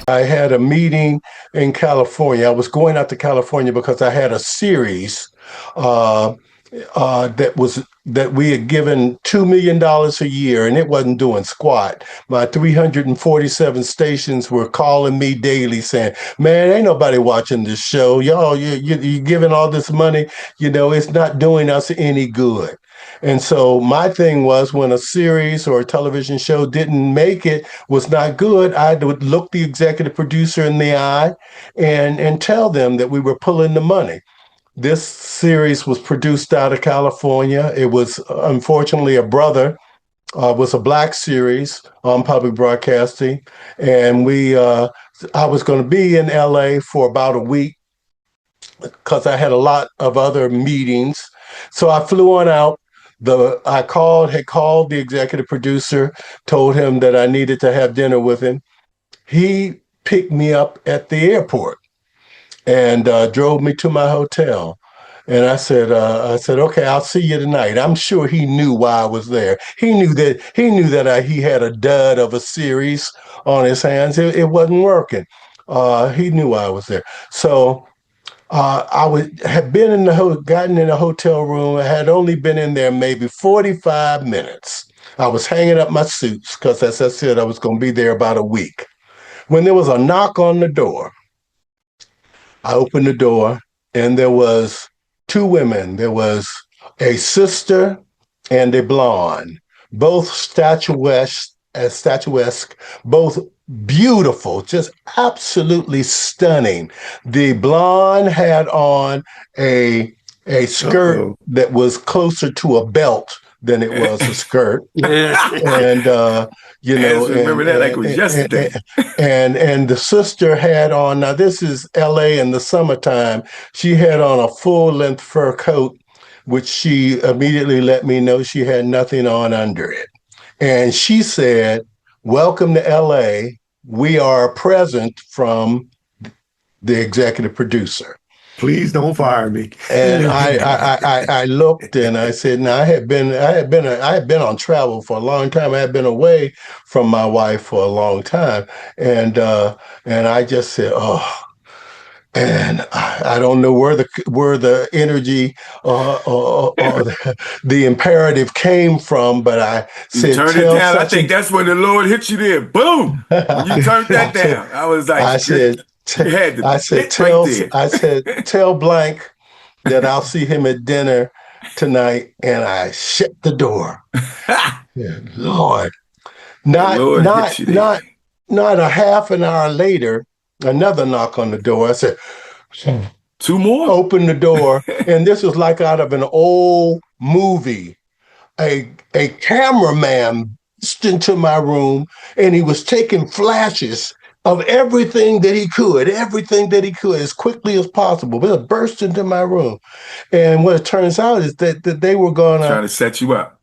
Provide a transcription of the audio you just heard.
I had a meeting in California. I was going out to California because I had a series uh, that we had given $2 million a year, and it wasn't doing squat. My 347 stations were calling me daily saying, "Man, ain't nobody watching this show. Y'all, you giving all this money. It's not doing us any good." And so my thing was, when a series or a television show didn't make it, was not good, I would look the executive producer in the eye and tell them that we were pulling the money. This series was produced out of California. It was unfortunately a brother. Was a black series on public broadcasting, and I was going to be in LA for about a week because I had a lot of other meetings. So I flew on out. Had called the executive producer, told him that I needed to have dinner with him. He picked me up at the airport and drove me to my hotel. And I said, okay, I'll see you tonight. I'm sure he knew why I was there. He knew that he had a dud of a series on his hands. It wasn't working. He knew why I was there. So had been gotten in a hotel room. I had only been in there maybe 45 minutes. I was hanging up my suits because, as I said, I was going to be there about a week. When there was a knock on the door, I opened the door, and there was two women. There was a sister and a blonde, both statuesque, both beautiful, just absolutely stunning. The blonde had on a skirt that was closer to a belt than it was a skirt. And remember that like it was yesterday. And the sister had on, now this is LA in the summertime, she had on a full-length fur coat, which she immediately let me know she had nothing on under it. And she said, "Welcome to LA. We are a present from the executive producer. Please don't fire me." And I looked and I said, "Now I had been on travel for a long time. I had been away from my wife for a long time, and I just said, oh." And I don't know where the energy or the imperative came from, but I said, "You turned it down." I think that's when the Lord hit you there. Boom! When you turned that down, I was like, I said, tell blank that I'll see him at dinner tonight, and I shut the door. Yeah, Lord, not a half an hour later, another knock on the door. I said, "Two more?" Open the door, and this was like out of an old movie. A cameraman burst into my room, and he was taking flashes of everything that he could, as quickly as possible. But it burst into my room. And what it turns out is that they were trying to set you up.